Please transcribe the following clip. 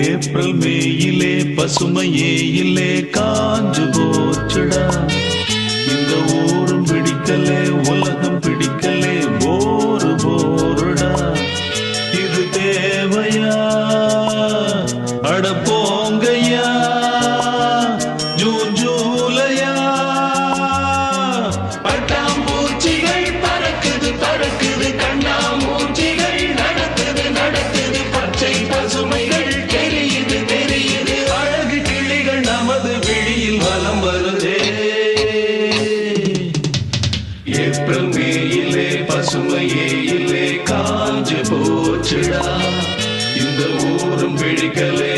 April மேயிலே பசுமையே இல்லே காஞ்சு போச்சுடா. இந்த ஊரும் பிடிக்கலே உலகம் பிடிக்கலே போரு போருடா. இது தேவையா அட போங்கய்யா ஜூன் ஜூலையா. பட்டாம்பூச்சிகள் பறக்குது பறக்குது கண்ணாமூச்சிகள் நடக்குது நடக்குது பச்சை பசுமைகள் தெரியுது தெரியுது அழகு கிளிகள் நமது விழியில் வலம் வருதே. ஏப்ரல் மேயிலே பசுமையே இல்லே காஞ்சு போச்சுடா. இந்த ஊரும் பிடிக்கலே